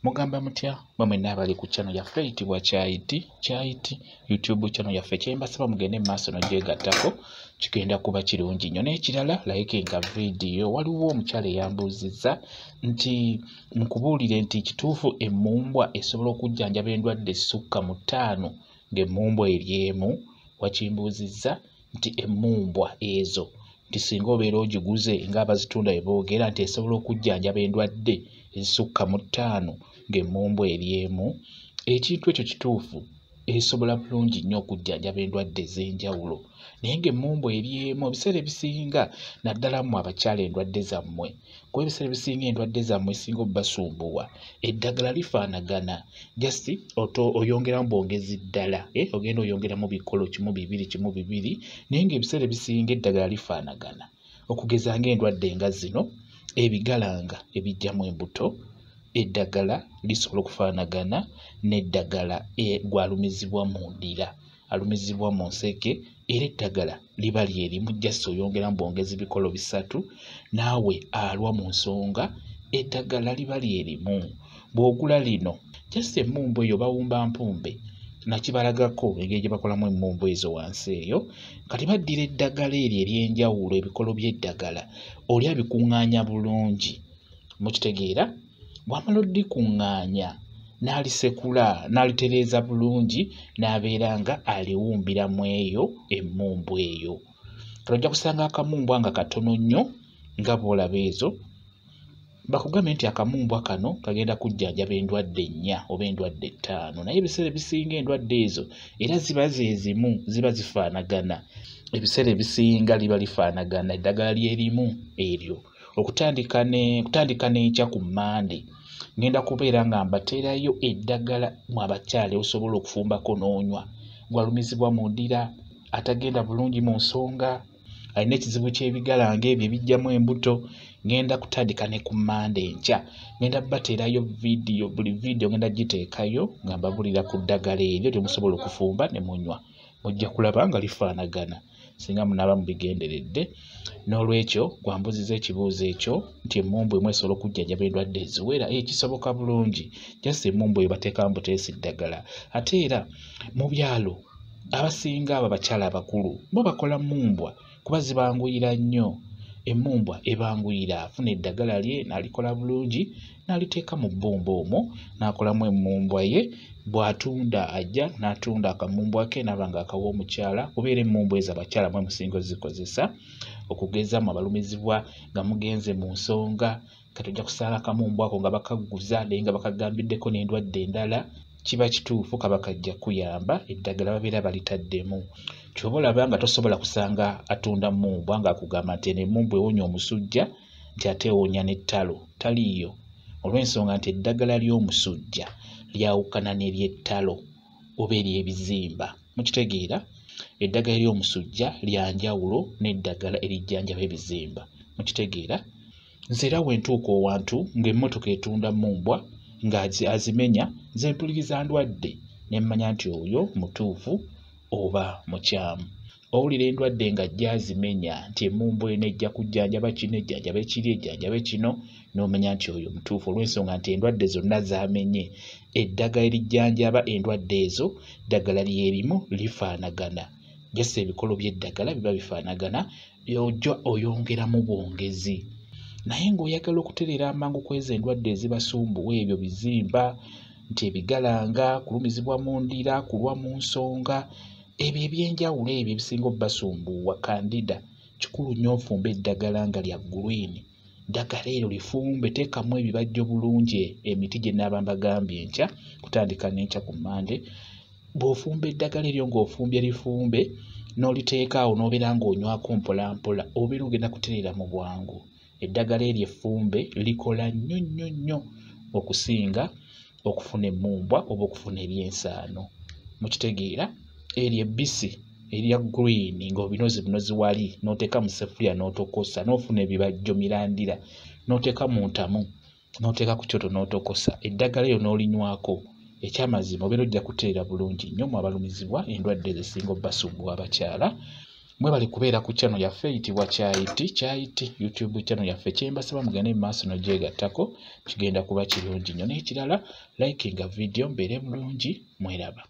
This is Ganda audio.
Mugamba mutya bamwe n'abali ku channel yaffe eyitibwa Kyayiti YouTube channel yaffe kyembasaba mugende maaso n'ogyegattako kigenda kuba kirungi nnyo. N'ekirala likinga video. Waliwo omukyala eyambuuzizza nti mukubuulire nti kituufu emmumbwa esobola okujjanjaba endwadde sukka mu 5 ng'emmumbwa eri emu. Wakimbuuzizza nti emmumbwa ezo nti singa obeera ogiguze ng'abazitunda bwe boogera nti esobola okujjanjaba endwadde ezisukka mu 5 ng'emmumbwa eri emu. Ekintu ekyo kituufu, esobola bulungi nnyo okujjanjaba endwadde ez'enjawulo, naye ng'emmumbwa eri emu ebiseera ebisinga naddala mmwe abakyala endwadde zammwe, kuba ebiseera ebisinga endwadde zammwe esinga obbasumbuwa eddagala lifaanagana, just oyongeramu bwongezi ddala, ogenda oyongeramu bikolo 1-2 naye ng'ebiseera ebisinga eddagala lifaanagana. Okugeza ng'endwadde nga zino ebigalanga ebijjamu embuto, eddagala lisobola okufaanagana n'eddagala gwalumizibwa mu ndira, alumizibwa mu nseke, era eddagala liba lyerimu, just oyongeramu bwongezi bikolo 3, naawe alwa mu nsonga, eddagala liba lyerimu. Bw'ogula lino just emmumbwa eyo bawumba mpumbe nakibalagako engeri gye bakolamu emmumbwa ezo wansi eyo, kati baddira eddagala eryo ery'enjawulo, ebikolo by'eddagala olya bikuŋŋaanya bulungi, mukitegeera. Bw'amala oddikuŋŋaanya n'alisekula n'alitereeza bulungi n'abeera nga aliwumbira mu eyo emmumbwa eyo. Kati ojja kusanga akamumbwa nga katono nnyo nga bw'olaba ezo. Bakugambye nti akamumbwa kano kagenda kujjanjaba endwadde 4 oba endwadde 5, naye ebiseera ebisinga endwadde ezo era ziba zeezimu, ziba zifaanagana. Ebiseera ebisinga liba lifaanagana, eddagala lyerimu eryo. Okutandika n'enkya ku Mande ngenda kubeera nga mbateerayo eddagala mu abakyala osobola okufumbako n'onywa, gwalumizibwa mu ndira, atagenda bulungi mu nsonga, alina ekizibu ky'ebigalanga ebyo ebijjamu embuto. Ngenda kutandika ne ku Mande enkya, ngenda bateerayo video, buli video ngenda giteekayo nga mbabulira ku ddagala eryo lyemusobola okufumba ne munywa, mujja kulaba nga lifaanagana singa munaaba mubigenderedde. N'olwekyo gwambuziza ekibuuzo ekyo nti emmumbwa emu esobola okujjanjaba endwadde eziwera, kisoboka bulungi, just emmumbwa eyo bateekamu buteesi ddagala. Ate era mu byalo abasinga abo abakyala abakulu bo bakola mmumbwa kuba zibanguyira nnyo. Emmumbwa ebanguyira, afuna eddagala lye n'alikola bulungi n'aliteeka mu bbumba omwo n'akolamu emmumbwa ye. Bw'atunda ajja n'atunda akamumbwa ke n'aba nga akawa omukyala, kubeera emmumbwa ezo abakyala mwe musinga ozikozesa okugeza mu abalumizibwa nga mugenze mu nsonga. Kati ojja kusanga akamumbwa ako nga bakaguza naye nga bakagambiddeko n'endwadde endala. Kiba kituufu kaba kajja kuyamba, eddagala babeera balitaddemu. Ky'oba olaba nga tosobola kusanga atunda mmumbwa ng'akugamba nti eno emmumbwa ewonya omusujja nti ate ewonya n'ettalo, taliiyo, olw'ensonga nti eddagala ly'omusujja lyawukana n'ery'ettalo oba ery'ebizimba, mukitegeera. Eddagala ery'omusujja lya njawulo n'eddagala erijjanjaba ebizimba, mukitegeera. Nze era wentuuka owantu ng'emmotoka etunda mmumbwa ng'azimenya, nze mpuliriza ndwadde ne mmanya nti oyo mutuufu oba mukyamu. Owulira endwadde nga ajja azimenya nti emmumbwa eno ejja kujjanjaba kino, ejjanjaba ekiri, ejjanjaba kino, n'omanya nti oyo mutuufu, olw'ensonga nti endwadde zonna zamenye. Eddagala erijjanjaba endwadde ezo ddagala lyerimu lifaanagana, just ebikolo by'eddagala biba bifaanagana, ojja oyongeramu bwongezi. Naye ng'oyagala okutereera amangu kw'ezo endwadde ezibasumbuwa, ebyo bizimba, nti ebigalanga, kulumizibwa mu ndira, kulwa mu nsonga, ebyo ebyenjawulo ebyo ebisinga obbasumbuwa, Candida, kikulu nnyo ofumba eddagala nga lya green. Ddagala eryo lifumbe, teekamu ebibajjo bulungi, emiti gye nnaaba mbagambye enkya, kutandika n'enkya ku Mande. Bw'ofumba eddagala eryo ng'ofumbye lifumbe n'oliteeka awo n'obeera ng'onywako mpola mpola, obeera ogenda kutereera mu bwangu. Eddagala eryo effumbe likola nnyo nnyo nnyo okusinga okufuna emmumbwa oba okufuna ebyensaano, mukitegeera. Eryo ebbisi erya green ng'obinozi bunozi wali n'oteeka mu seffuliya n'otokosa, n'ofuna ebibajjo mirandira n'oteeka mu ntamu n'oteeka ku kyoto n'otokosa, eddagala eryo n'olinywako, ekyamazima obeera ojja kutereera bulungi nnyo mu abalumizibwa endwadde ezisinga obbasumbuwa abakyala. mwe bali kubeera ku channel yaffe eyitibwa Kyayiti YouTube channel yaffe kyembasaba mugende mu maaso n'ogyegattako kigenda kuba kirungi nnyo. N'ekirala likinga video mbeere bulungi mweraba.